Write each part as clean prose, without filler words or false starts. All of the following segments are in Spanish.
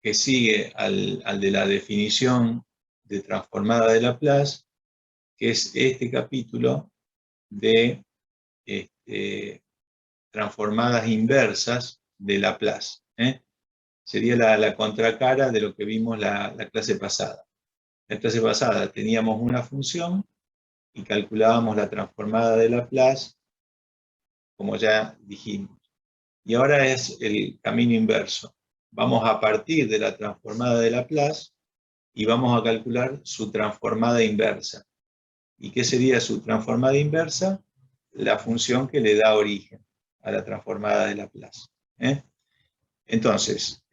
que sigue al de la definición de transformada de Laplace, que es este capítulo de transformadas inversas de Laplace. Sería la contracara de lo que vimos la clase pasada. La clase pasada teníamos una función y calculábamos la transformada de Laplace, como ya dijimos. Y ahora es el camino inverso. Vamos a partir de la transformada de Laplace y vamos a calcular su transformada inversa. ¿Y qué sería su transformada inversa? La función que le da origen a la transformada de Laplace. Entonces,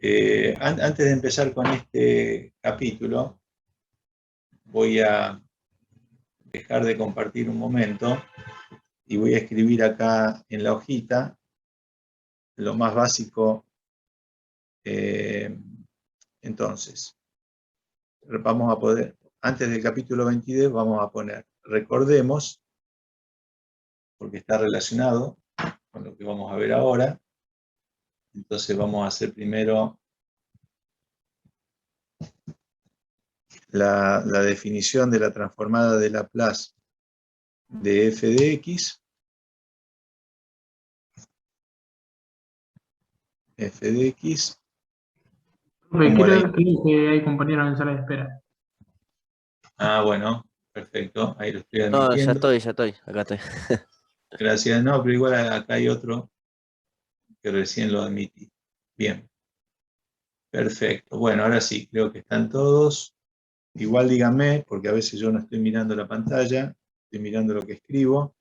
antes de empezar con este capítulo, voy a dejar de compartir un momento y voy a escribir acá en la hojita lo más básico. Entonces, vamos a poder, antes del capítulo 22, vamos a poner, recordemos, porque está relacionado con lo que vamos a ver ahora. Entonces vamos a hacer primero la definición de la transformada de Laplace de f de x. F de x. Creo que hay compañeros en sala de espera. Ah, bueno, perfecto. Ahí lo estoy No, admitiendo. ya estoy, acá estoy. Gracias. No, pero igual acá hay otro que recién lo admití. Bien. Perfecto. Bueno, ahora sí, creo que están todos. Igual díganme, porque a veces yo no estoy mirando la pantalla, estoy mirando lo que escribo.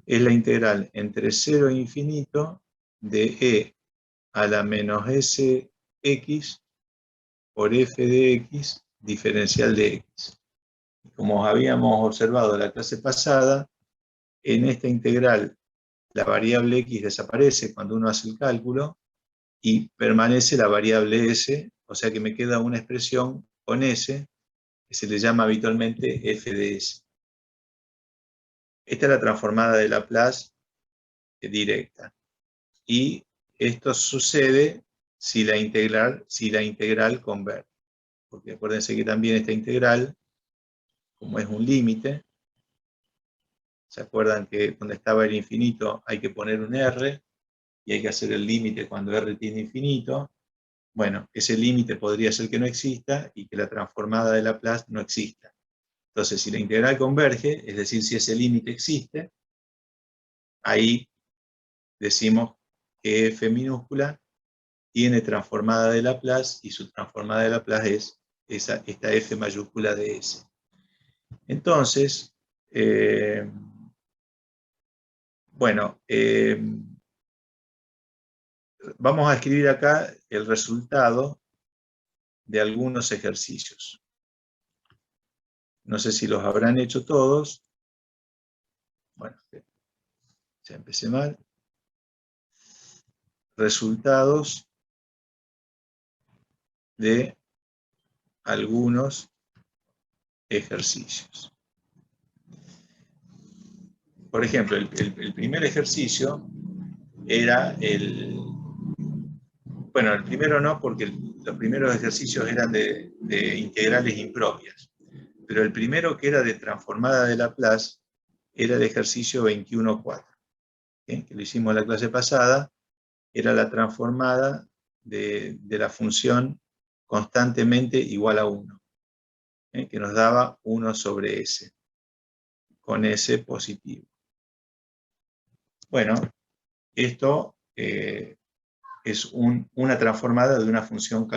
Es la integral entre 0 e infinito de e a la menos sx por f de x diferencial de x. Como habíamos observado en la clase pasada, en esta integral la variable x desaparece cuando uno hace el cálculo y permanece la variable s, o sea que me queda una expresión con s que se le llama habitualmente f de s. Esta es la transformada de Laplace directa. Y esto sucede si la integral converge. Porque acuérdense que también esta integral, como es un límite, ¿se acuerdan que donde estaba el infinito hay que poner un r y hay que hacer el límite cuando r tiene infinito? Bueno, ese límite podría ser que no exista y que la transformada de Laplace no exista. Entonces, si la integral converge, es decir, si ese límite existe, ahí decimos que f minúscula tiene transformada de Laplace y su transformada de Laplace es esta f mayúscula de s. Entonces, bueno, vamos a escribir acá el resultado de algunos ejercicios. No sé si los habrán hecho todos. Bueno, ya empecé mal. Resultados de algunos ejercicios. Por ejemplo, el primer ejercicio era bueno, el primero no, porque los primeros ejercicios eran de integrales impropias. Pero el primero, que era de transformada de Laplace, era el ejercicio 21.4. Que lo hicimos en la clase pasada, era la transformada de la función constantemente igual a 1, que nos daba 1 sobre s, con s positivo. Bueno, esto es una transformada de una función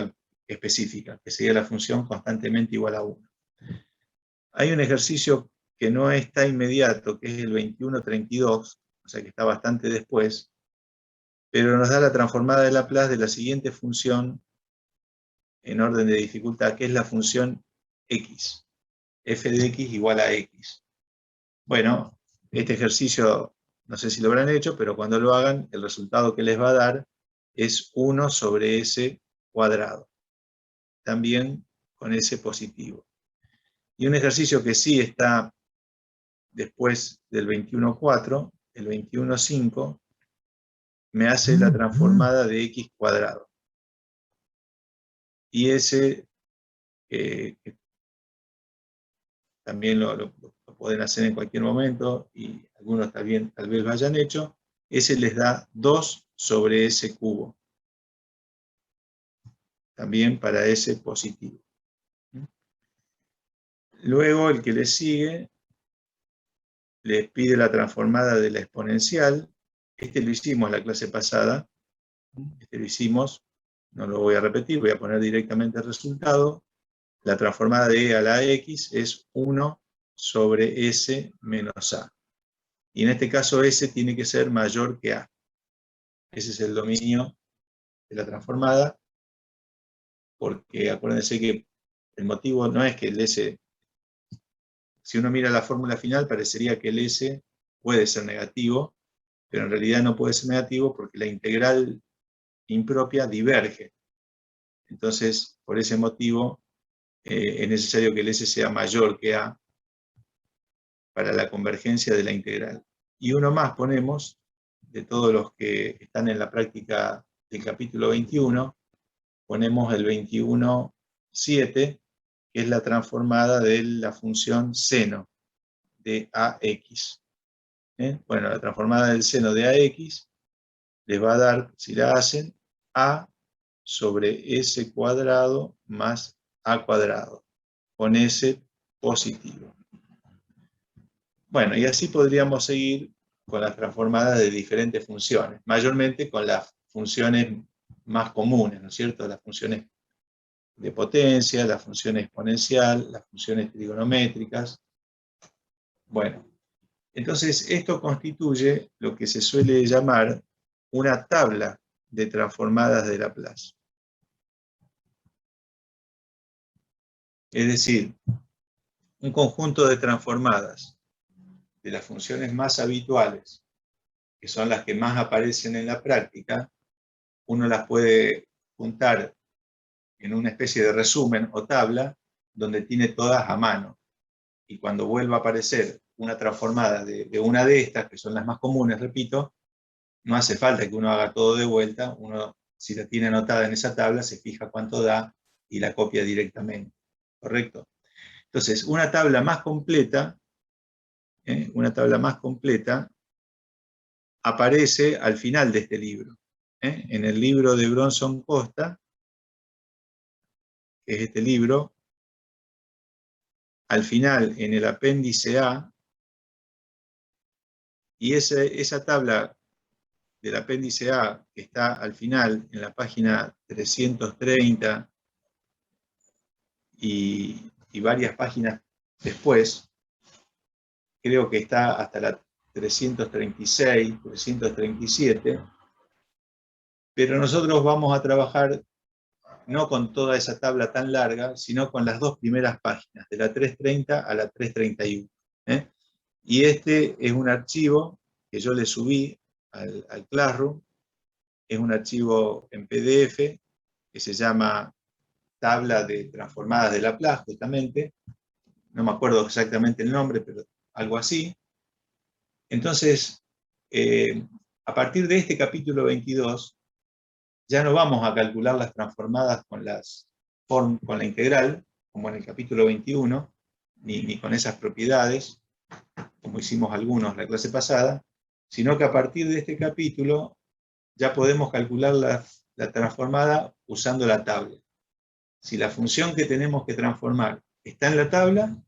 específica, que sería la función constantemente igual a 1. Hay un ejercicio que no está inmediato, que es el 21.32, o sea que está bastante después, pero nos da la transformada de Laplace de la siguiente función en orden de dificultad, que es la función x. F de x igual a x. Bueno, este ejercicio no sé si lo habrán hecho, pero cuando lo hagan, el resultado que les va a dar es 1 sobre s cuadrado. También con s positivo. Y un ejercicio que sí está después del 21.4, el 21.5, me hace la transformada de x cuadrado. y S, que también lo pueden hacer en cualquier momento, y algunos también tal vez lo hayan hecho, S les da 2 sobre S cubo. También para S positivo. Luego el que le sigue les pide la transformada de la exponencial. Este lo hicimos la clase pasada. Este lo hicimos, no lo voy a repetir, voy a poner directamente el resultado. La transformada de e a la x es 1 sobre s menos a. Y en este caso s tiene que ser mayor que a. Ese es el dominio de la transformada, porque acuérdense que el motivo no es que el s, si uno mira la fórmula final, parecería que el s puede ser negativo, pero en realidad no puede ser negativo porque la integral impropia diverge. Entonces, por ese motivo, es necesario que el s sea mayor que a para la convergencia de la integral. Y uno más ponemos, de todos los que están en la práctica del capítulo 21, ponemos el 21.7, que es la transformada de la función seno de ax. Bueno, la transformada del seno de ax les va a dar, si la hacen, a sobre s cuadrado más a cuadrado, con s positivo. Bueno, y así podríamos seguir con las transformadas de diferentes funciones, mayormente con las funciones más comunes, ¿no es cierto? Las funciones de potencia, la función exponencial, las funciones trigonométricas. Bueno, entonces esto constituye lo que se suele llamar una tabla de transformadas de Laplace. Es decir, un conjunto de transformadas de las funciones más habituales, que son las que más aparecen en la práctica, uno las puede juntar en una especie de resumen o tabla, donde tiene todas a mano. Y cuando vuelva a aparecer una transformada de una de estas, que son las más comunes, repito, no hace falta que uno haga todo de vuelta. Uno, si la tiene anotada en esa tabla, se fija cuánto da y la copia directamente. ¿Correcto? Entonces, una tabla más completa aparece al final de este libro. En el libro de Bronson Costa, que es este libro, al final, en el apéndice A, y esa tabla del apéndice A, que está al final, en la página 330 y varias páginas después, creo que está hasta la 336, 337, pero nosotros vamos a trabajar no con toda esa tabla tan larga, sino con las dos primeras páginas, de la 330 a la 331. Y este es un archivo que yo le subí al Classroom, es un archivo en PDF que se llama Tabla de Transformadas de Laplace, justamente. No me acuerdo exactamente el nombre, pero algo así. Entonces, a partir de este capítulo 22, ya no vamos a calcular las transformadas con la integral, como en el capítulo 21, ni con esas propiedades, como hicimos algunos la clase pasada, sino que a partir de este capítulo ya podemos calcular la transformada usando la tabla. Si la función que tenemos que transformar está en la tabla,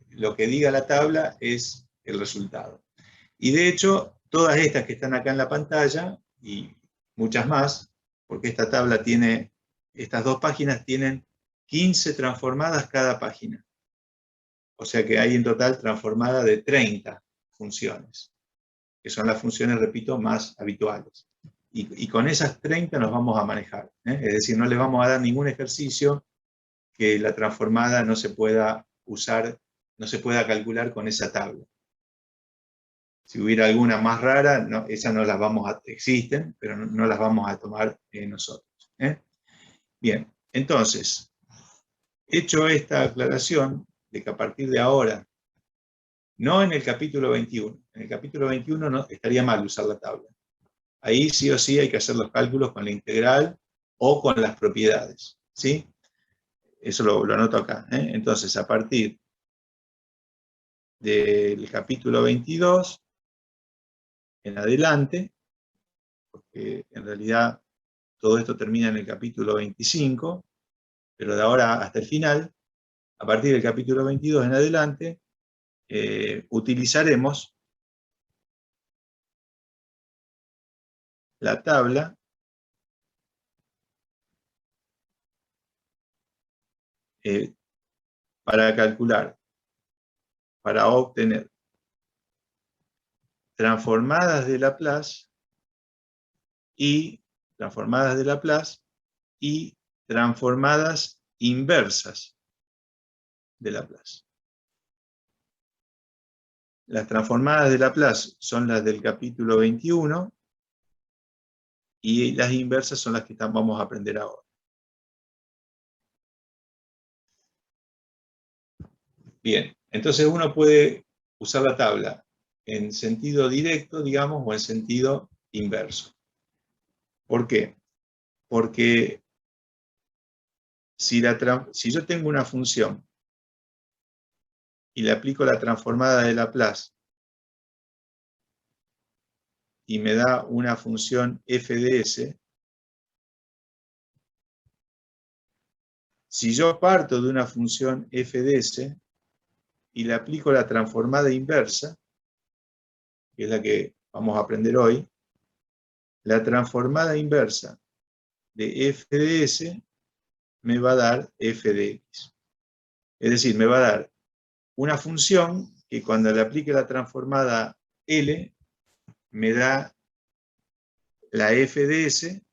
lo que diga la tabla es el resultado. Y de hecho, todas estas que están acá en la pantalla, y muchas más, porque esta tabla tiene, estas dos páginas tienen 15 transformadas cada página. O sea que hay en total transformada de 30 funciones, que son las funciones, repito, más habituales. Y con esas 30 nos vamos a manejar. Es decir, no les vamos a dar ningún ejercicio que la transformada no se pueda usar, no se pueda calcular con esa tabla. Si hubiera alguna más rara, no, esas no las vamos a, existen, pero no las vamos a tomar nosotros. Bien, entonces, hecho esta aclaración de que a partir de ahora, no en el capítulo 21, en el capítulo 21 no, estaría mal usar la tabla. Ahí sí o sí hay que hacer los cálculos con la integral o con las propiedades. ¿Sí? Eso lo anoto acá. Entonces, a partir del capítulo 22 en adelante, porque en realidad todo esto termina en el capítulo 25, pero de ahora hasta el final, a partir del capítulo 22 en adelante, utilizaremos la tabla para calcular, para obtener transformadas de Laplace y transformadas inversas de Laplace. Las transformadas de Laplace son las del capítulo 21 y las inversas son las que vamos a aprender ahora. Bien, entonces uno puede usar la tabla en sentido directo, digamos, o en sentido inverso. ¿Por qué? Porque si yo tengo una función y le aplico la transformada de Laplace y me da una función f de s, si yo parto de una función f de s y le aplico la transformada inversa, que es la que vamos a aprender hoy, la transformada inversa de f de s me va a dar f de x. Es decir, me va a dar una función que cuando le aplique la transformada L me da la f de s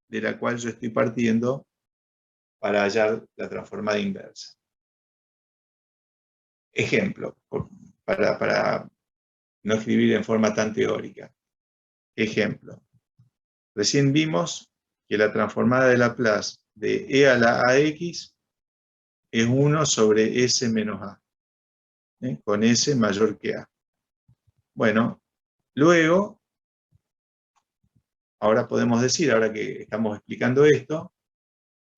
de la cual yo estoy partiendo para hallar la transformada inversa. Ejemplo, para no escribir en forma tan teórica. Ejemplo, recién vimos que la transformada de Laplace de e a la ax es 1 sobre s menos a, con s mayor que a. Bueno, luego, ahora podemos decir, ahora que estamos explicando esto,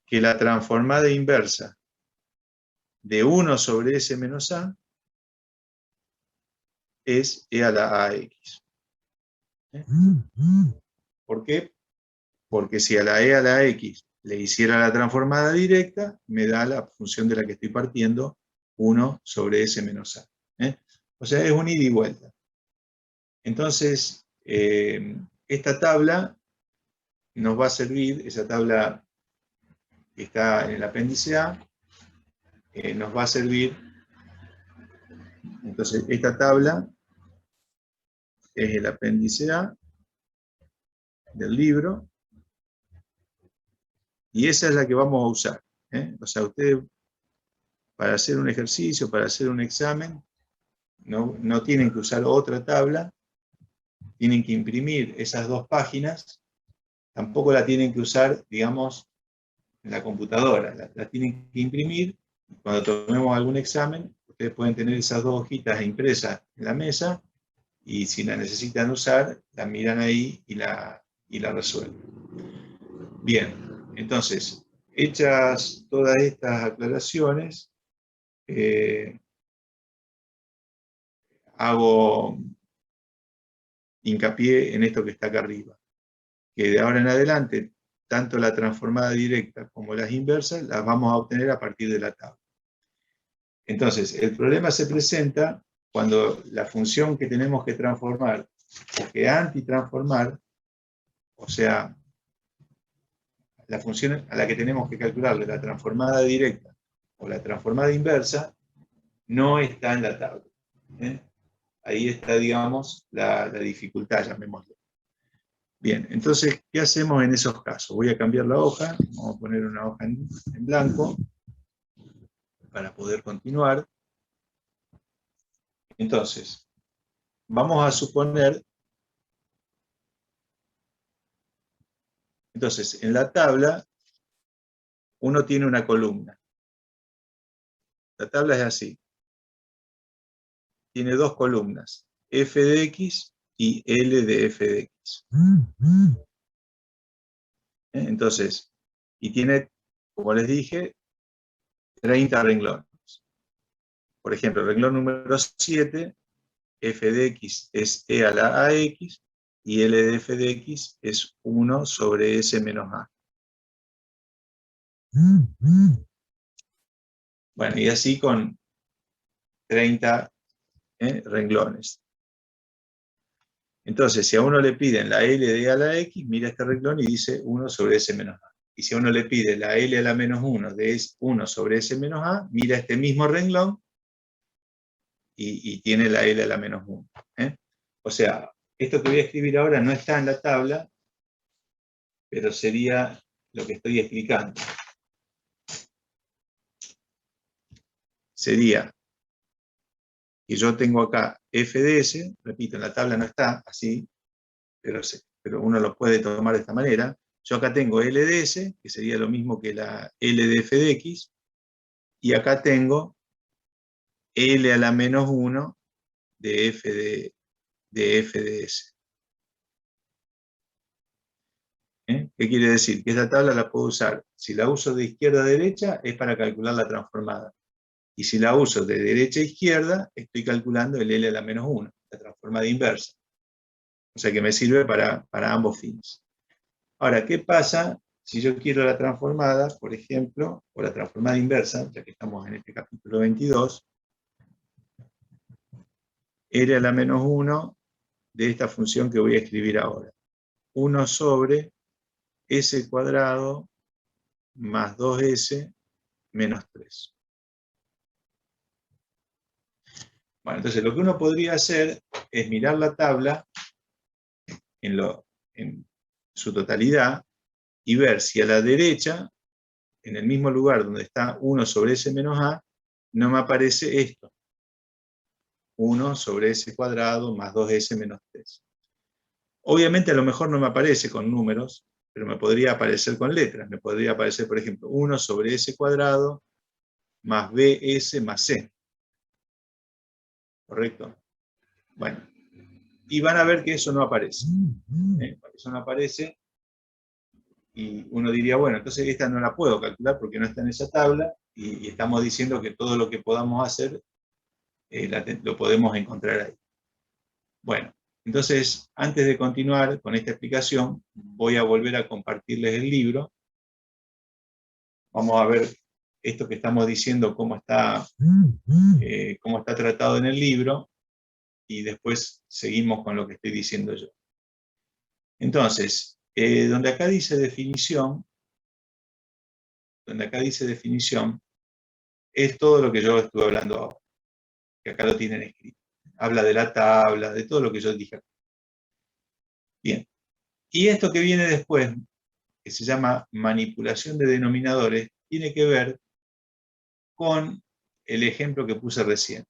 que la transformada inversa de 1 sobre s menos a es e a la ax. ¿Por qué? Porque si a la e a la x le hiciera la transformada directa, me da la función de la que estoy partiendo, 1 sobre s menos a. O sea, es un ida y vuelta. Entonces, esta tabla nos va a servir, esa tabla que está en el apéndice A, nos va a servir. Entonces, esta tabla es el apéndice A del libro, y esa es la que vamos a usar. O sea, ustedes, para hacer un ejercicio, para hacer un examen, no tienen que usar otra tabla, tienen que imprimir esas dos páginas, tampoco la tienen que usar, digamos, en la computadora, la tienen que imprimir. Cuando tomemos algún examen, ustedes pueden tener esas dos hojitas impresas en la mesa, y si la necesitan usar, la miran ahí y la resuelven. Bien, entonces, hechas todas estas aclaraciones, hago hincapié en esto que está acá arriba, que de ahora en adelante, tanto la transformada directa como las inversas, las vamos a obtener a partir de la tabla. Entonces, el problema se presenta cuando la función que tenemos que transformar o que antitransformar, o sea, la función a la que tenemos que calcularle la transformada directa o la transformada inversa, no está en la tabla. Ahí está, digamos, la dificultad, llamémoslo. Bien, entonces, ¿qué hacemos en esos casos? Voy a cambiar la hoja, vamos a poner una hoja en blanco para poder continuar. Entonces, vamos a suponer, entonces, en la tabla, uno tiene una columna. La tabla es así. Tiene dos columnas, f de x y L de f de x. Entonces, y tiene, como les dije, 30 renglones. Por ejemplo, el renglón número 7, f de x es e a la ax, y L de f de x es 1 sobre S menos A. Bueno, y así con 30 renglones. Entonces, si a uno le piden la L de E a la X, mira este renglón y dice 1 sobre S menos A. Y si a uno le pide la L a la menos 1 de 1 sobre S menos A, mira este mismo renglón y tiene la L a la menos 1. O sea, esto que voy a escribir ahora no está en la tabla, pero sería lo que estoy explicando. Sería que yo tengo acá f de s, repito, en la tabla no está así, pero uno lo puede tomar de esta manera. Yo acá tengo L de S, que sería lo mismo que la L de f de x, y acá tengo L a la menos 1 de f de S. ¿Qué quiere decir? Que esta tabla la puedo usar, si la uso de izquierda a derecha, es para calcular la transformada. Y si la uso de derecha a izquierda, estoy calculando el L a la menos 1, la transformada inversa. O sea que me sirve para ambos fines. Ahora, ¿qué pasa si yo quiero la transformada, por ejemplo, o la transformada inversa, ya que estamos en este capítulo 22, L a la menos 1 de esta función que voy a escribir ahora? 1 sobre S cuadrado más 2S menos 3. Bueno, entonces lo que uno podría hacer es mirar la tabla en su totalidad y ver si a la derecha, en el mismo lugar donde está 1 sobre S menos A, no me aparece esto. 1 sobre S cuadrado más 2S menos 3. Obviamente a lo mejor no me aparece con números, pero me podría aparecer con letras. Me podría aparecer, por ejemplo, 1 sobre S cuadrado más BS más C. ¿Correcto? Bueno, y van a ver que eso no aparece. Eso no aparece, y uno diría, bueno, entonces esta no la puedo calcular porque no está en esa tabla, y estamos diciendo que todo lo que podamos hacer lo podemos encontrar ahí. Bueno, entonces, antes de continuar con esta explicación, voy a volver a compartirles el libro. Vamos a ver esto que estamos diciendo, cómo está tratado en el libro, y después seguimos con lo que estoy diciendo yo. Entonces, donde acá dice definición, es todo lo que yo estuve hablando ahora, que acá lo tienen escrito. Habla de la tabla, de todo lo que yo dije acá. Bien. Y esto que viene después, que se llama manipulación de denominadores, tiene que ver con el ejemplo que puse recién.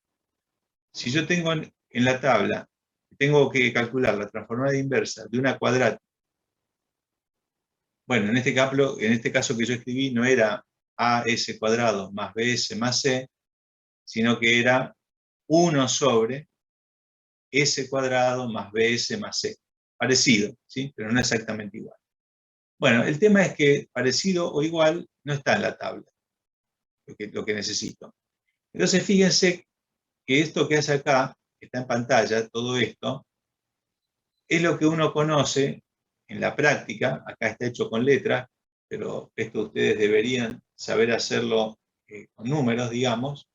Si yo tengo en la tabla, tengo que calcular la transformada inversa de una cuadrática. Bueno, en este caso que yo escribí no era AS cuadrado más BS más C, sino que era 1 sobre S cuadrado más BS más C. Parecido, ¿sí? Pero no exactamente igual. Bueno, el tema es que parecido o igual no está en la tabla, lo que necesito. Entonces fíjense que esto que hace acá, que está en pantalla, todo esto, es lo que uno conoce en la práctica. Acá está hecho con letras, pero esto ustedes deberían saber hacerlo con números, digamos.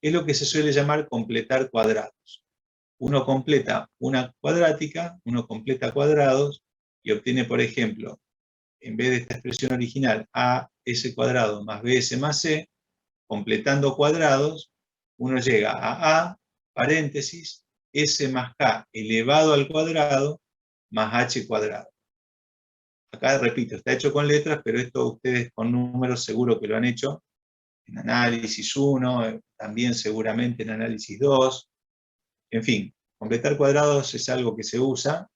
Es lo que se suele llamar completar cuadrados. Uno completa una cuadrática, uno completa cuadrados y obtiene, por ejemplo, en vez de esta expresión original, AS cuadrado más BS más C, completando cuadrados, uno llega a paréntesis, S más K elevado al cuadrado, más H cuadrado. Acá, repito, está hecho con letras, pero esto ustedes con números seguro que lo han hecho en análisis 1, también seguramente en análisis 2. En fin, completar cuadrados es algo que se usa,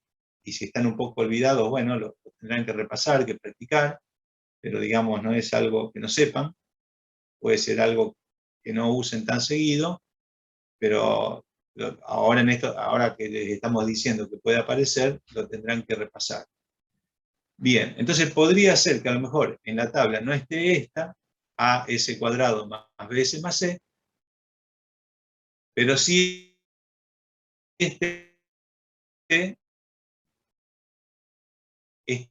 y si están un poco olvidados, bueno, lo tendrán que repasar, que practicar, pero digamos, no es algo que no sepan, puede ser algo que no usen tan seguido, pero ahora que les estamos diciendo que puede aparecer, lo tendrán que repasar. Bien, entonces podría ser que a lo mejor en la tabla no esté esta, AS cuadrado más BS más C, pero sí esté esta,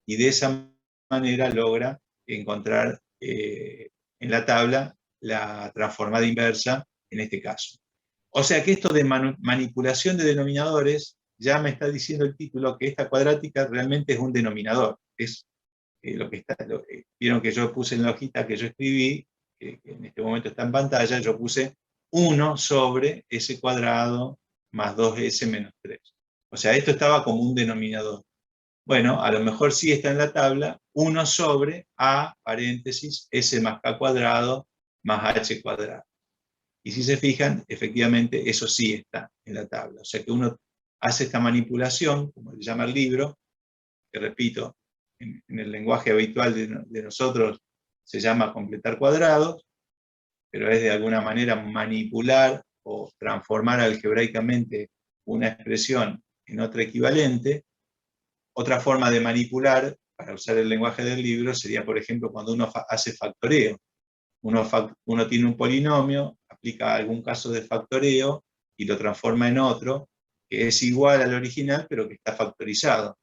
y de esa manera logra encontrar en la tabla la transformada inversa en este caso. O sea que esto de manipulación de denominadores, ya me está diciendo el título que esta cuadrática realmente es un denominador. Es lo que está, vieron que yo puse en la hojita que yo escribí, que en este momento está en pantalla, yo puse 1 sobre s cuadrado más 2s menos 3. O sea, esto estaba como un denominador. Bueno, a lo mejor sí está en la tabla 1 sobre a paréntesis s más k cuadrado más h cuadrado. Y si se fijan, efectivamente eso sí está en la tabla. O sea que uno hace esta manipulación, como le llama el libro, que repito, en el lenguaje habitual de nosotros se llama completar cuadrados, pero es de alguna manera manipular o transformar algebraicamente una expresión en otra equivalente. Otra forma de manipular, para usar el lenguaje del libro, sería, por ejemplo, cuando uno hace factoreo. Uno tiene un polinomio, aplica algún caso de factoreo y lo transforma en otro, que es igual al original, pero que está factorizado.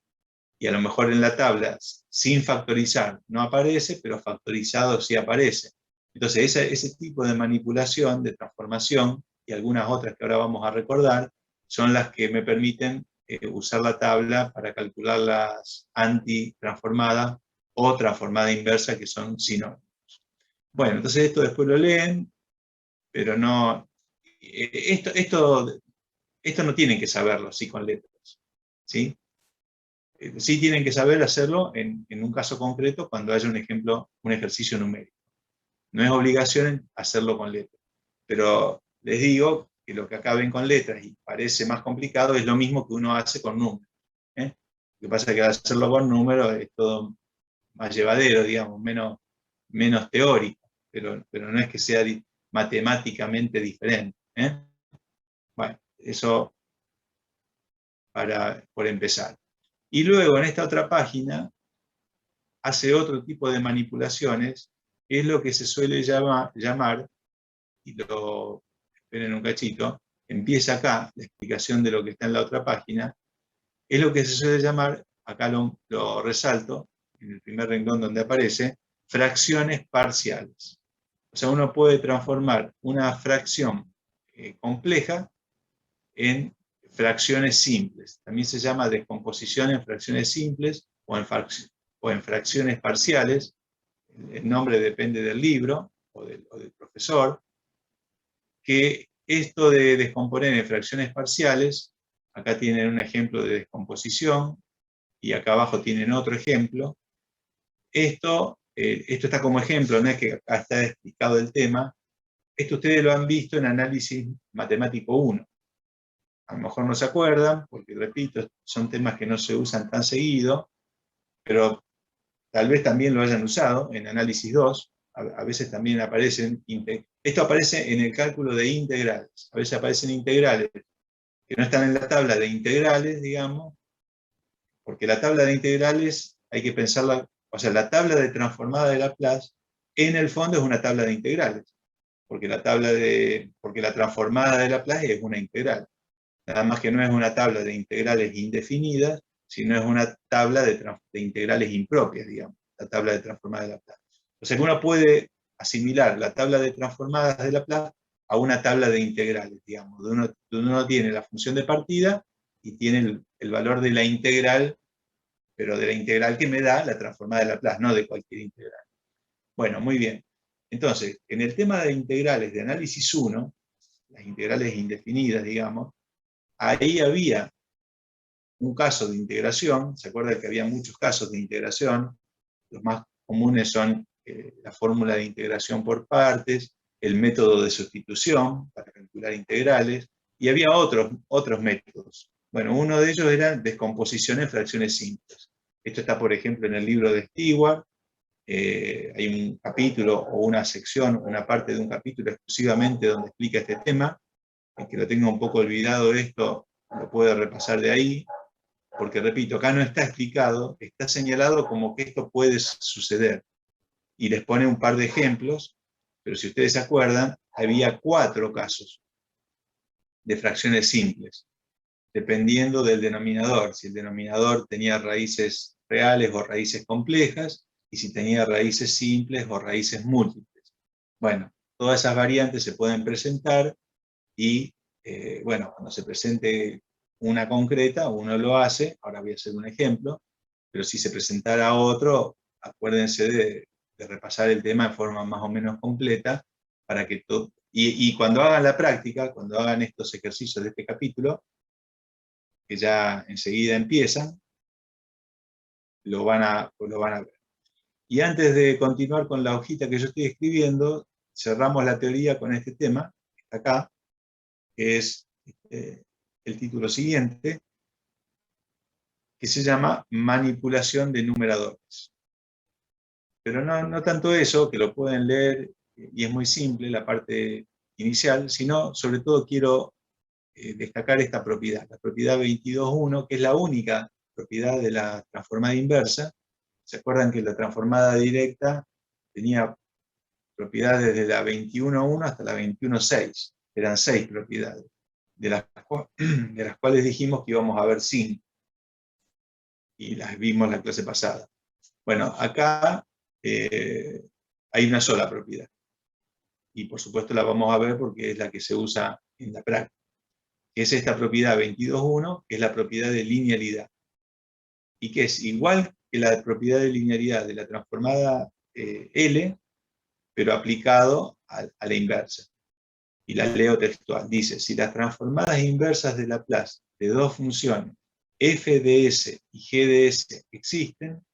Y a lo mejor en la tabla, sin factorizar, no aparece, pero factorizado sí aparece. Entonces, ese tipo de manipulación, de transformación, y algunas otras que ahora vamos a recordar, son las que me permiten usar la tabla para calcular las anti-transformadas o transformada inversa, que son sinónimos. Bueno, entonces esto después lo leen, pero no... Esto no tienen que saberlo así con letras, ¿sí? Sí tienen que saber hacerlo en un caso concreto cuando haya un ejemplo, un ejercicio numérico. No es obligación hacerlo con letras. Pero les digo que lo que acá ven con letras y parece más complicado es lo mismo que uno hace con números. ¿eh? Lo que pasa es que al hacerlo con números es todo más llevadero, digamos, menos teórico, pero no es que sea matemáticamente diferente. Bueno, eso por empezar. Y luego en esta otra página hace otro tipo de manipulaciones, que es lo que se suele llamar, y esperen un cachito, empieza acá la explicación de lo que está en la otra página, es lo que se suele llamar, acá lo resalto, en el primer renglón donde aparece, fracciones parciales. O sea, uno puede transformar una fracción compleja en fracciones simples. También se llama descomposición en fracciones simples o en fracciones parciales. El nombre depende del libro o del profesor. Que esto de descomponer en fracciones parciales, acá tienen un ejemplo de descomposición y acá abajo tienen otro ejemplo. Esto está como ejemplo, no es que acá está explicado el tema. Esto ustedes lo han visto en análisis matemático 1. A lo mejor no se acuerdan, porque repito, son temas que no se usan tan seguido, pero tal vez también lo hayan usado en análisis 2, a veces también aparecen, esto aparece en el cálculo de integrales, a veces aparecen integrales que no están en la tabla de integrales, digamos, porque la tabla de integrales hay que pensarla, o sea, la tabla de transformada de Laplace en el fondo es una tabla de integrales, porque la transformada de Laplace es una integral. Nada más que no es una tabla de integrales indefinidas, sino es una tabla de integrales impropias, digamos, la tabla de transformadas de Laplace. O sea que uno puede asimilar la tabla de transformadas de Laplace a una tabla de integrales, digamos, donde uno tiene la función de partida y tiene el valor de la integral, pero de la integral que me da la transformada de Laplace, no de cualquier integral. Bueno, muy bien. Entonces, en el tema de integrales de análisis 1, las integrales indefinidas, digamos, ahí había un caso de integración. Se acuerda que había muchos casos de integración. Los más comunes son la fórmula de integración por partes, el método de sustitución para calcular integrales, y había otros métodos. Bueno, uno de ellos era descomposición en fracciones simples. Esto está, por ejemplo, en el libro de Stewart. Hay un capítulo o una sección, una parte de un capítulo exclusivamente donde explica este tema. el que lo tenga un poco olvidado esto, lo puede repasar de ahí, porque repito, acá no está explicado, está señalado como que esto puede suceder. Y les pone un par de ejemplos, pero si ustedes se acuerdan, había 4 casos de fracciones simples, dependiendo del denominador, si el denominador tenía raíces reales o raíces complejas, y si tenía raíces simples o raíces múltiples. Bueno, todas esas variantes se pueden presentar y, bueno, cuando se presente una concreta, uno lo hace, ahora voy a hacer un ejemplo, pero si se presentara otro, acuérdense de repasar el tema de forma más o menos completa, para que todo, y cuando hagan la práctica, cuando hagan estos ejercicios de este capítulo, que ya enseguida empiezan, lo van a ver. Y antes de continuar con la hojita que yo estoy escribiendo, cerramos la teoría con este tema, que está acá, que es el título siguiente, que se llama manipulación de numeradores. Pero no tanto eso, que lo pueden leer, y es muy simple la parte inicial, sino sobre todo quiero destacar esta propiedad, la propiedad 22.1, que es la única propiedad de la transformada inversa. ¿Se acuerdan que la transformada directa tenía propiedades desde la 21.1 hasta la 21.6? Eran 6 propiedades, de las cuales dijimos que íbamos a ver 5, y las vimos la clase pasada. Bueno, acá hay una sola propiedad, y por supuesto la vamos a ver porque es la que se usa en la práctica, que es esta propiedad 22.1, que es la propiedad de linealidad, y que es igual que la propiedad de linealidad de la transformada L, pero aplicado a la inversa. Y la leo textual. Dice, si las transformadas inversas de Laplace de dos funciones f de s y g de s existen,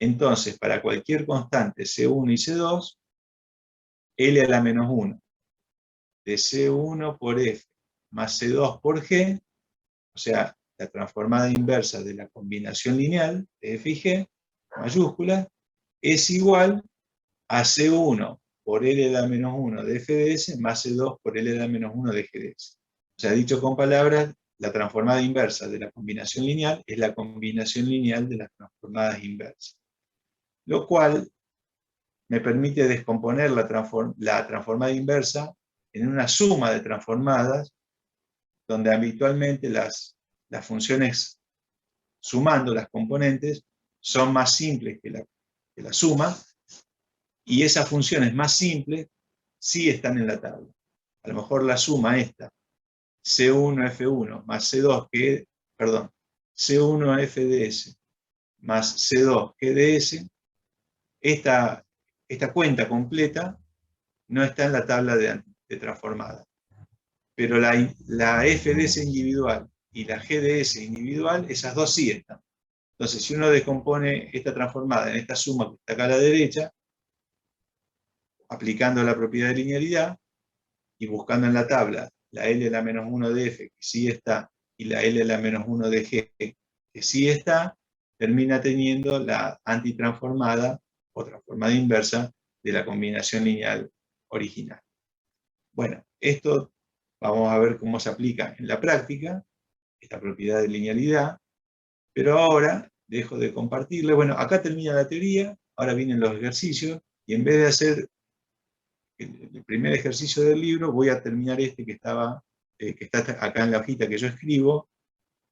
entonces para cualquier constante C1 y C2, L a la menos 1 de C1 por F más C2 por G, o sea, la transformada inversa de la combinación lineal de F y G, mayúscula, es igual a C1 por L a la menos 1 de F de S más C2 por L a la menos 1 de G de S. O sea, dicho con palabras, la transformada inversa de la combinación lineal es la combinación lineal de las transformadas inversas. Lo cual me permite descomponer la transformada inversa en una suma de transformadas, donde habitualmente las funciones sumando las componentes son más simples que la suma, y esas funciones más simples sí están en la tabla. A lo mejor la suma esta, C1F1 más C2, C1FDS más C2 GDS, esta cuenta completa no está en la tabla de transformada. Pero la FDS individual y la GDS individual, esas dos sí están. Entonces, si uno descompone esta transformada en esta suma que está acá a la derecha, aplicando la propiedad de linealidad y buscando en la tabla la L a la menos 1 de F, que sí está, y la L a la menos 1 de G, que sí está, termina teniendo la antitransformada o transformada inversa de la combinación lineal original. Bueno, esto vamos a ver cómo se aplica en la práctica, esta propiedad de linealidad, pero ahora dejo de compartirle. Bueno, acá termina la teoría, ahora vienen los ejercicios, y en vez de hacer el primer ejercicio del libro, voy a terminar este que está acá en la hojita que yo escribo,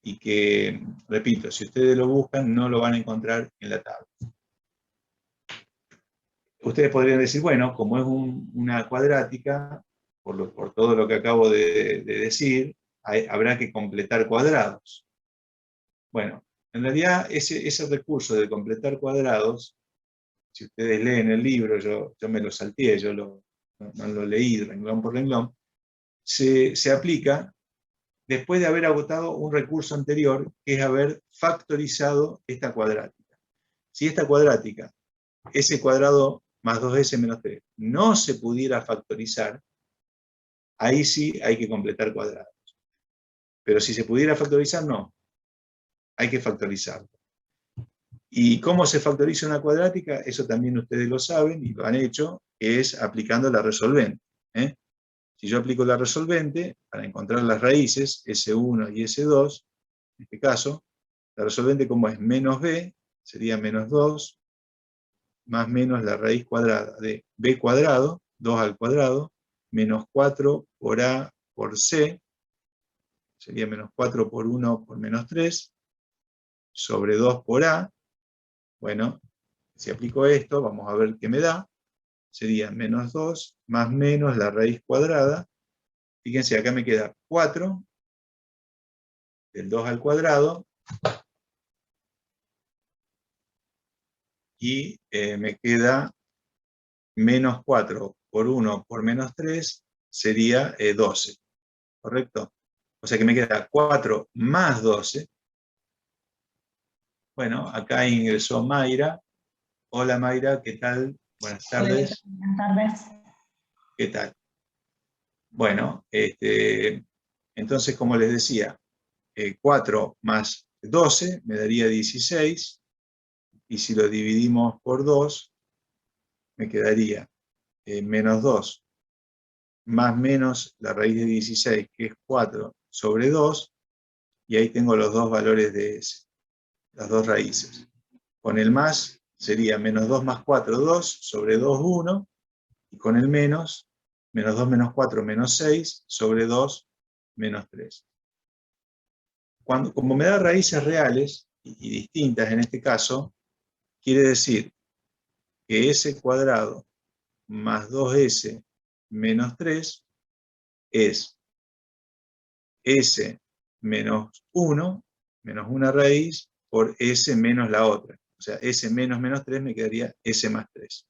y que, repito, si ustedes lo buscan, no lo van a encontrar en la tabla. Ustedes podrían decir, bueno, como es una cuadrática, por todo lo que acabo de decir, habrá que completar cuadrados. Bueno, en realidad ese recurso de completar cuadrados, si ustedes leen el libro, yo me lo salteé, no lo leí renglón por renglón, se aplica después de haber agotado un recurso anterior, que es haber factorizado esta cuadrática. Si esta cuadrática, s cuadrado más 2s menos 3, no se pudiera factorizar, ahí sí hay que completar cuadrados. Pero si se pudiera factorizar, no. Hay que factorizarlo. ¿Y cómo se factoriza una cuadrática? Eso también ustedes lo saben y lo han hecho, es aplicando la resolvente. Si yo aplico la resolvente, para encontrar las raíces, S1 y S2, en este caso, la resolvente como es menos b, sería menos 2, más menos la raíz cuadrada de b cuadrado, 2 al cuadrado, menos 4 por a por c, sería menos 4 por 1 por menos 3, sobre 2 por a. Bueno, si aplico esto, vamos a ver qué me da. Sería menos 2 más menos la raíz cuadrada. Fíjense, acá me queda 4 del 2 al cuadrado y me queda menos 4 por 1 por menos 3 sería 12, ¿correcto? O sea que me queda 4 más 12. Bueno, acá ingresó Mayra. Hola Mayra, ¿qué tal? Buenas tardes. Buenas tardes. ¿Qué tal? Bueno, entonces como les decía, 4 más 12 me daría 16, y si lo dividimos por 2, me quedaría menos 2 más menos la raíz de 16, que es 4 sobre 2, y ahí tengo los dos valores de S, las dos raíces. Con el más sería menos 2 más 4, 2, sobre 2, 1, y con el menos 2 menos 4, menos 6, sobre 2, menos 3. Como me da raíces reales, y distintas en este caso, quiere decir que S cuadrado más 2S menos 3 es S menos 1, menos una raíz, por S menos la otra. O sea, S menos menos 3 me quedaría S más 3.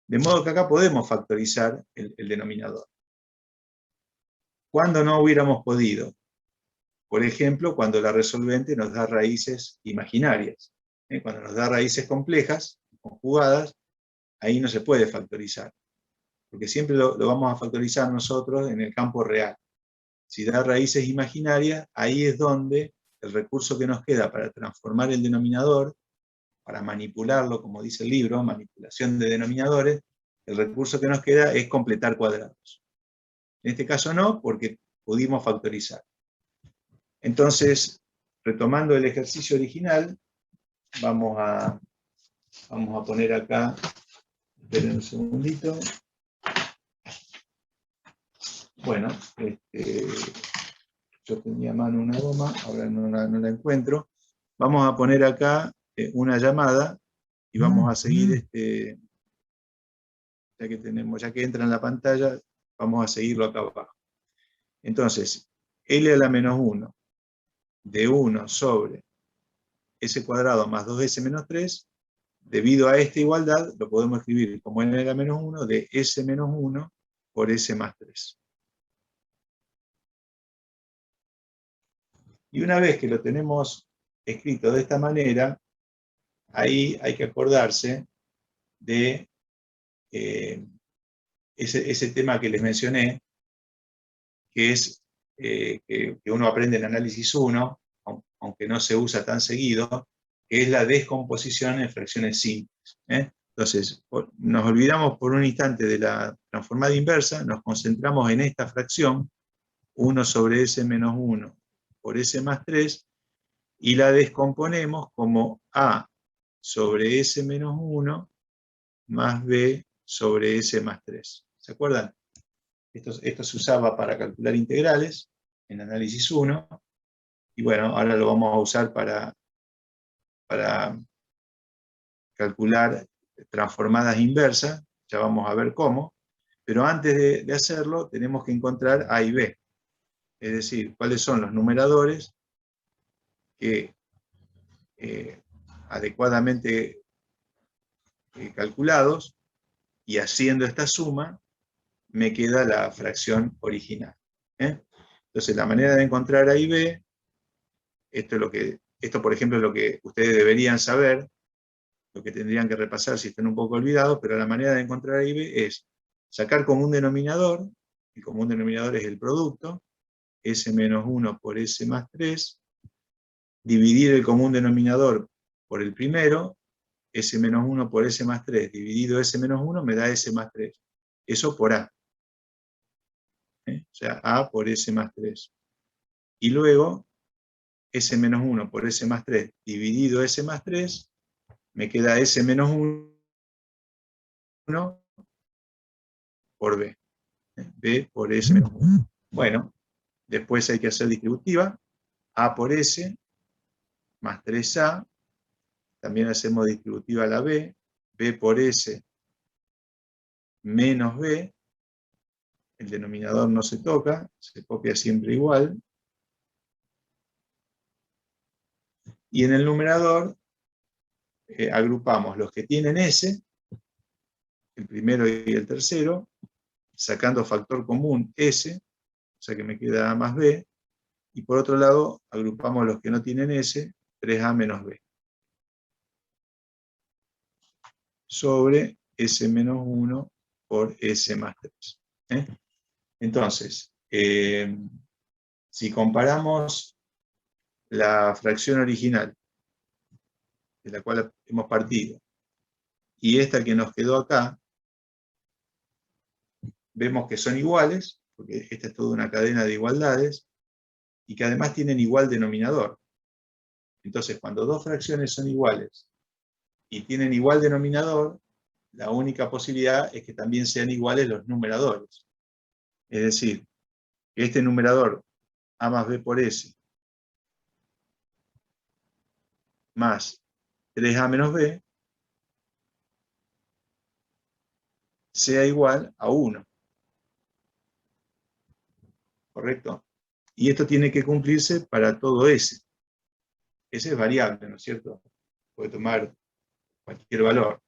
De modo que acá podemos factorizar el denominador. ¿Cuándo no hubiéramos podido? Por ejemplo, cuando la resolvente nos da raíces imaginarias. Cuando nos da raíces complejas, conjugadas, ahí no se puede factorizar. Porque siempre lo vamos a factorizar nosotros en el campo real. Si da raíces imaginarias, ahí es donde el recurso que nos queda para transformar el denominador, para manipularlo, como dice el libro, manipulación de denominadores, el recurso que nos queda es completar cuadrados. En este caso no, porque pudimos factorizar. Entonces, retomando el ejercicio original, vamos a poner acá, esperen un segundito. Bueno, yo tenía a mano una goma, ahora no la encuentro. Vamos a poner acá una llamada y vamos a seguir, ya que entra en la pantalla, vamos a seguirlo acá abajo. Entonces, L a la menos 1 de 1 sobre S cuadrado más 2S menos 3, debido a esta igualdad, lo podemos escribir como L a la menos 1 de S menos 1 por S más 3. Y una vez que lo tenemos escrito de esta manera, ahí hay que acordarse de ese tema que les mencioné, que es que uno aprende en análisis 1, aunque no se usa tan seguido, que es la descomposición en fracciones simples. Entonces, nos olvidamos por un instante de la transformada inversa, nos concentramos en esta fracción, 1 sobre S menos 1 por S más 3, y la descomponemos como A sobre S menos 1 más B sobre S más 3. ¿Se acuerdan? Esto se usaba para calcular integrales en análisis 1, y bueno, ahora lo vamos a usar para calcular transformadas inversas, ya vamos a ver cómo, pero antes de hacerlo tenemos que encontrar A y B, es decir, cuáles son los numeradores que adecuadamente calculados, y haciendo esta suma me queda la fracción original. Entonces la manera de encontrar A y B, esto por ejemplo es lo que ustedes deberían saber, lo que tendrían que repasar si están un poco olvidados, pero la manera de encontrar A y B es sacar común denominador, el común denominador es el producto, S menos 1 por S más 3, dividir el común denominador por el primero, S menos 1 por S más 3, dividido S menos 1 me da S más 3. Eso por A. O sea, A por S más 3. Y luego, S menos 1 por S más 3 dividido S más 3, me queda S menos 1 por B. B por S menos 1. Bueno, después hay que hacer distributiva. A por S más 3A. También hacemos distributiva la B. B por S menos B. El denominador no se toca, se copia siempre igual. Y en el numerador agrupamos los que tienen S, el primero y el tercero, sacando factor común S, o sea que me queda A más B, y por otro lado agrupamos los que no tienen S, 3A menos B, sobre S menos 1 por S más 3. Entonces, si comparamos la fracción original, de la cual hemos partido, y esta que nos quedó acá, vemos que son iguales, porque esta es toda una cadena de igualdades, y que además tienen igual denominador. Entonces, cuando dos fracciones son iguales y tienen igual denominador, la única posibilidad es que también sean iguales los numeradores. Es decir, que este numerador A más B por S más 3A menos B sea igual a 1. ¿Correcto? Y esto tiene que cumplirse para todo S. S es variable, ¿no es cierto? Puede tomar cualquier valor.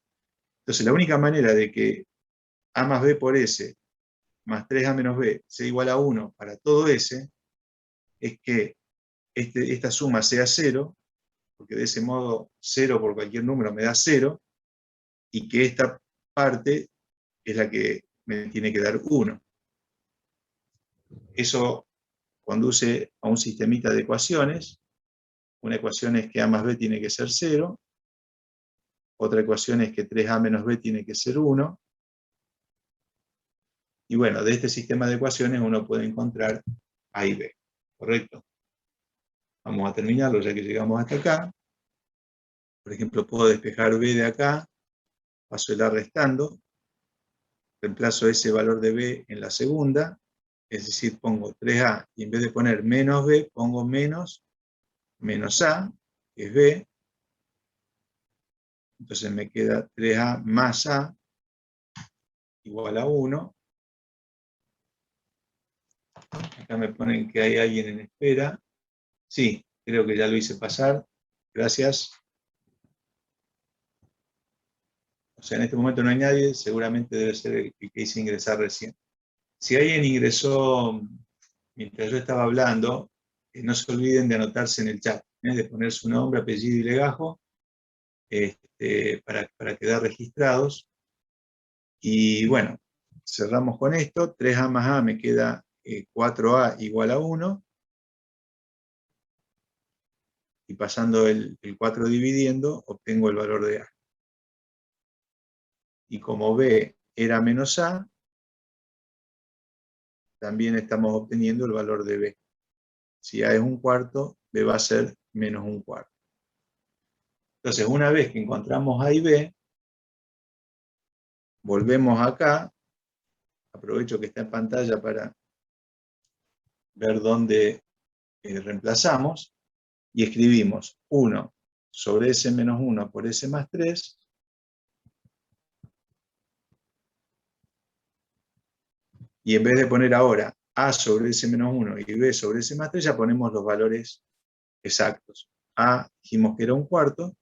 Entonces, la única manera de que A más B por S más 3A menos B sea igual a 1 para todo S es que esta suma sea 0, porque de ese modo 0 por cualquier número me da 0, y que esta parte es la que me tiene que dar 1. Eso conduce a un sistemita de ecuaciones. Una ecuación es que A más B tiene que ser 0, otra ecuación es que 3A menos B tiene que ser 1, y bueno, de este sistema de ecuaciones uno puede encontrar A y B, ¿correcto? Vamos a terminarlo ya que llegamos hasta acá. Por ejemplo, puedo despejar B de acá, paso el A restando, reemplazo ese valor de B en la segunda, es decir, pongo 3A, y en vez de poner menos B, pongo menos A, que es B. Entonces me queda 3A más A, igual a 1. Acá me ponen que hay alguien en espera. Sí, creo que ya lo hice pasar. Gracias. O sea, en este momento no hay nadie, seguramente debe ser el que hice ingresar recién. Si alguien ingresó mientras yo estaba hablando, no se olviden de anotarse en el chat, de poner su nombre, apellido y legajo, para quedar registrados. Y bueno, cerramos con esto. 3A más A me queda 4A igual a 1. Y pasando el 4 dividiendo, obtengo el valor de A. Y como B era menos A, también estamos obteniendo el valor de B. Si A es un cuarto, B va a ser menos un cuarto. Entonces, una vez que encontramos A y B, volvemos acá. Aprovecho que está en pantalla para ver dónde reemplazamos. Y escribimos 1 sobre S menos 1 por S más 3. Y en vez de poner ahora A sobre S menos 1 y B sobre S más 3, ya ponemos los valores exactos. A dijimos que era un cuarto,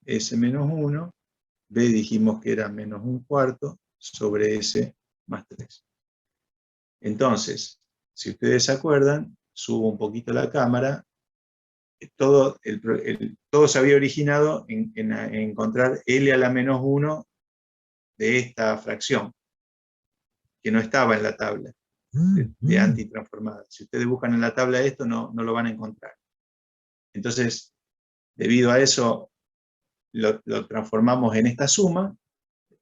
S menos 1, B dijimos que era menos un cuarto sobre S más 3. Entonces, si ustedes se acuerdan, subo un poquito la cámara, todo se había originado en encontrar L a la menos 1 de esta fracción, que no estaba en la tabla de antitransformada. Si ustedes buscan en la tabla esto, no lo van a encontrar. Entonces, debido a eso, lo transformamos en esta suma,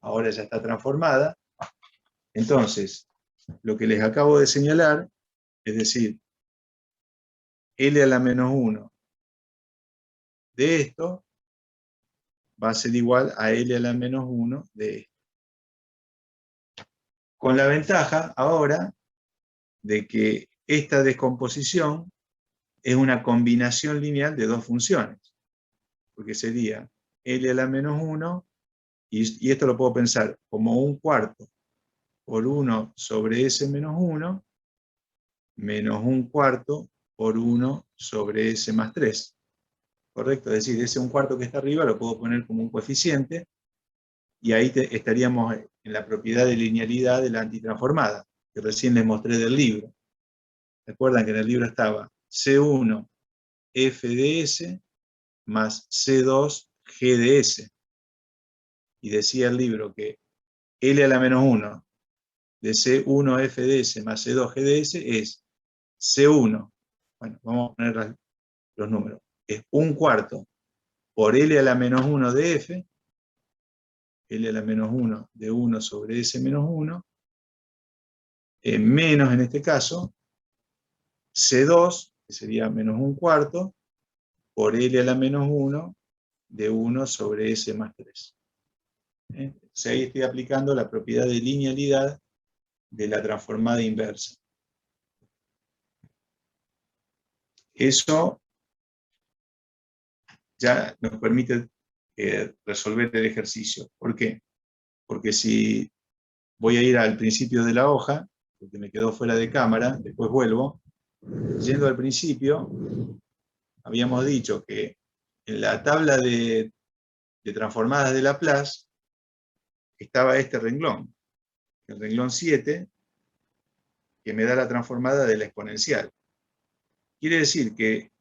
ahora ya está transformada. Entonces, lo que les acabo de señalar, es decir, L a la menos 1 de esto va a ser igual a L a la menos 1 de esto. Con la ventaja ahora de que esta descomposición es una combinación lineal de dos funciones, porque sería L a la menos 1, y esto lo puedo pensar como un cuarto por 1 sobre S menos 1, menos un cuarto por 1 sobre S más 3. ¿Correcto? Es decir, ese un cuarto que está arriba lo puedo poner como un coeficiente, y ahí estaríamos en la propiedad de linealidad de la antitransformada, que recién les mostré del libro. Recuerdan que en el libro estaba C1 f de S más C2 g de S. Y decía el libro que L a la menos 1 de C1 f de S más C2 g de S es C1. Bueno, vamos a poner los números. Es un cuarto por L a la menos 1 de F, L a la menos 1 de 1 sobre S menos 1, menos en este caso, C2, que sería menos un cuarto, por L a la menos 1 de 1 sobre S más 3. O sea, ahí estoy aplicando la propiedad de linealidad de la transformada inversa. Eso ya nos permite resolver el ejercicio. ¿Por qué? Porque si voy a ir al principio de la hoja, porque me quedó fuera de cámara, después vuelvo, yendo al principio, habíamos dicho que en la tabla de transformadas de Laplace estaba este renglón, el renglón 7, que me da la transformada de la exponencial. Quiere decir que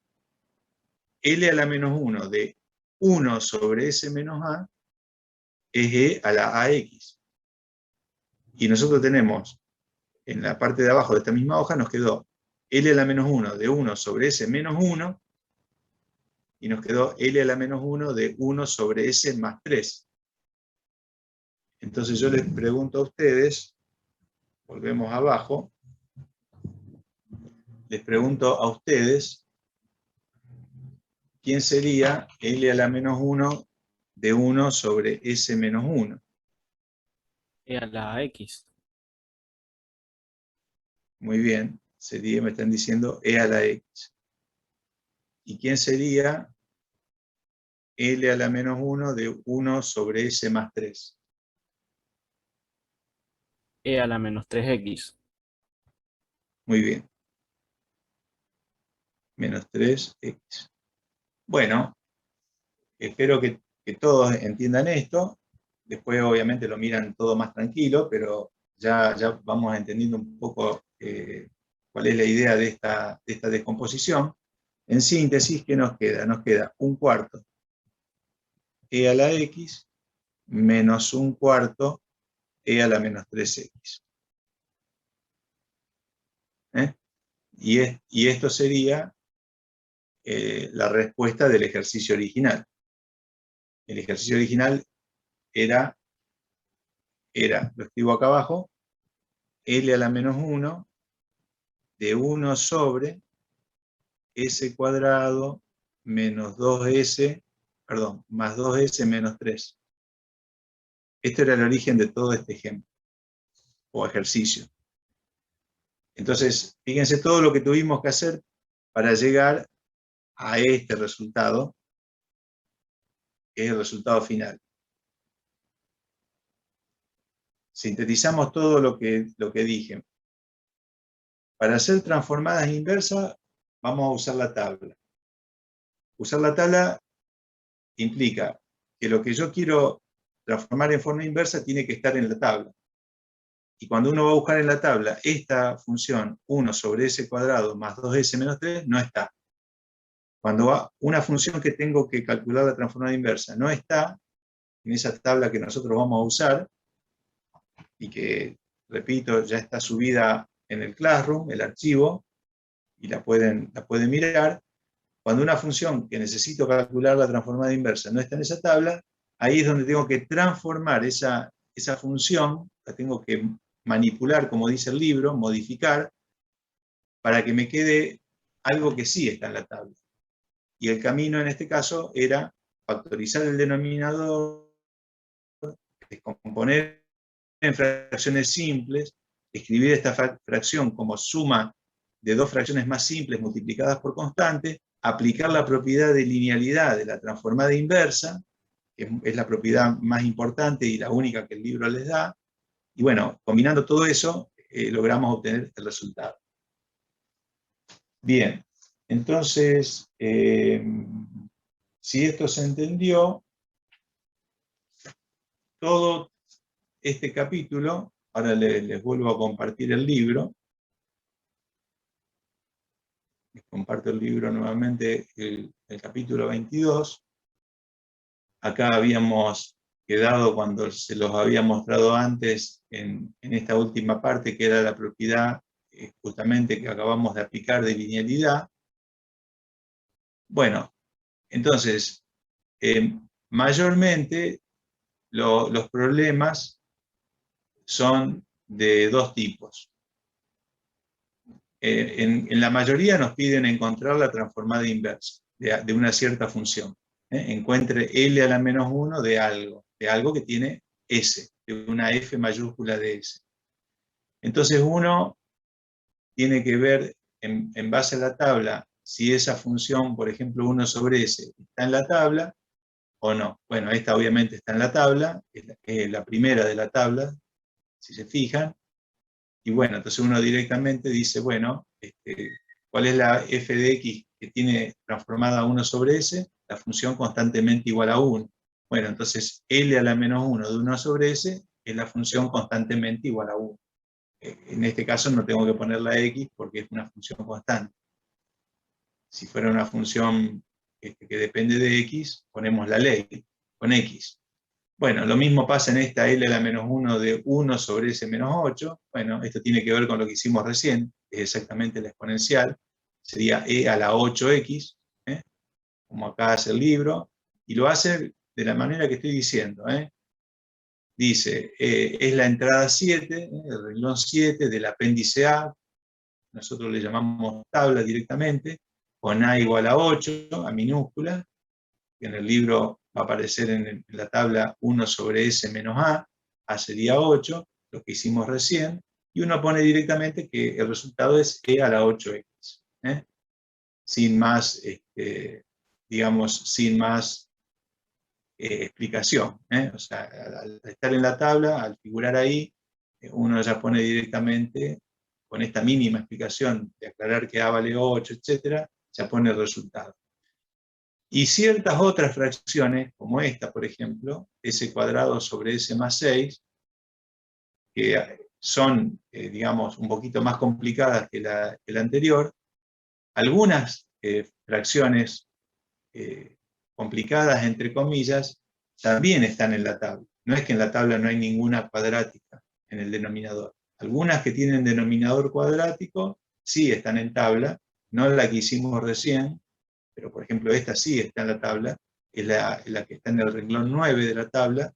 L a la menos 1 de 1 sobre S menos A es E a la AX. Y nosotros tenemos, en la parte de abajo de esta misma hoja, nos quedó L a la menos 1 de 1 sobre S menos 1, y nos quedó L a la menos 1 de 1 sobre S más 3. Entonces yo les pregunto a ustedes, volvemos abajo, les pregunto a ustedes, ¿quién sería L a la menos 1 de 1 sobre S menos 1? E a la X. Muy bien, sería, me están diciendo E a la X. ¿Y quién sería L a la menos 1 de 1 sobre S más 3? E a la menos 3X. Muy bien. Menos 3X. Bueno, espero que todos entiendan esto. Después obviamente lo miran todo más tranquilo, pero ya vamos entendiendo un poco cuál es la idea de esta descomposición. En síntesis, ¿qué nos queda? Nos queda un cuarto E a la X menos un cuarto E a la menos 3X. Y esto sería la respuesta del ejercicio original. El ejercicio original era, lo escribo acá abajo, L a la menos 1 de 1 sobre S cuadrado menos 2S, perdón, más 2S menos 3. Esto era el origen de todo este ejemplo, o ejercicio. Entonces, fíjense todo lo que tuvimos que hacer para llegar a este resultado, que es el resultado final. Sintetizamos todo lo que dije. Para hacer transformadas inversas, vamos a usar la tabla. Usar la tabla implica que lo que yo quiero transformar en forma inversa tiene que estar en la tabla. Y cuando uno va a buscar en la tabla esta función 1 sobre S cuadrado más 2S menos 3, no está. Cuando va una función que tengo que calcular la transformada inversa no está en esa tabla que nosotros vamos a usar, y que, repito, ya está subida en el Classroom, el archivo, y la pueden mirar. Cuando una función que necesito calcular la transformada inversa no está en esa tabla, ahí es donde tengo que transformar esa función, la tengo que manipular, como dice el libro, modificar, para que me quede algo que sí está en la tabla. Y el camino en este caso era factorizar el denominador, descomponer en fracciones simples, escribir esta fracción como suma de dos fracciones más simples multiplicadas por constante, aplicar la propiedad de linealidad de la transformada inversa, que es la propiedad más importante y la única que el libro les da, y bueno, combinando todo eso, logramos obtener el resultado. Bien, entonces, si esto se entendió, todo este capítulo, ahora les vuelvo a compartir el libro, les comparto el libro nuevamente, el capítulo 22, acá habíamos quedado cuando se los había mostrado antes en esta última parte, que era la propiedad justamente que acabamos de aplicar de linealidad. Bueno, entonces, mayormente los problemas son de dos tipos. En la mayoría nos piden encontrar la transformada inversa de una cierta función. Encuentre L a la menos 1 de algo que tiene S, de una F mayúscula de S. Entonces uno tiene que ver en base a la tabla si esa función, por ejemplo, 1 sobre S, está en la tabla o no. Bueno, esta obviamente está en la tabla, es la primera de la tabla, si se fijan. Y bueno, entonces uno directamente dice, bueno, ¿cuál es la f de x que tiene transformada 1 sobre s? La función constantemente igual a 1. Bueno, entonces L a la menos 1 de 1 sobre s es la función constantemente igual a 1. En este caso no tengo que poner la x porque es una función constante. Si fuera una función que depende de x, ponemos la ley con x. Bueno, lo mismo pasa en esta L a la menos 1 de 1 sobre S menos 8. Bueno, esto tiene que ver con lo que hicimos recién, es exactamente la exponencial. Sería E a la 8x, como acá hace el libro, y lo hace de la manera que estoy diciendo. Dice, es la entrada 7, el renglón 7 del apéndice A, nosotros le llamamos tabla directamente, con A igual a 8, a minúscula, que en el libro va a aparecer en la tabla 1 sobre S menos A sería 8, lo que hicimos recién, y uno pone directamente que el resultado es E a la 8x, sin más, digamos, sin más explicación. O sea, al estar en la tabla, al figurar ahí, uno ya pone directamente, con esta mínima explicación de aclarar que A vale 8, etc., ya pone el resultado. Y ciertas otras fracciones, como esta, por ejemplo, S cuadrado sobre S más 6, que son, digamos, un poquito más complicadas que la anterior, algunas fracciones complicadas, entre comillas, también están en la tabla. No es que en la tabla no hay ninguna cuadrática en el denominador. Algunas que tienen denominador cuadrático sí están en tabla, no la que hicimos recién, pero por ejemplo esta sí está en la tabla, es la que está en el renglón 9 de la tabla,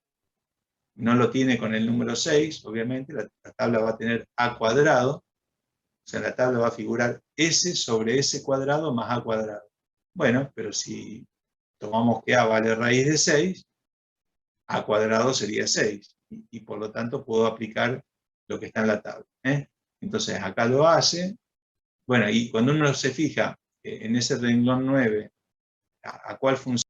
no lo tiene con el número 6, obviamente, la tabla va a tener a cuadrado, o sea, la tabla va a figurar s sobre s cuadrado más a cuadrado. Bueno, pero si tomamos que a vale raíz de 6, a cuadrado sería 6, y por lo tanto puedo aplicar lo que está en la tabla. Entonces acá lo hace, bueno, y cuando uno se fija en ese renglón 9, a cuál función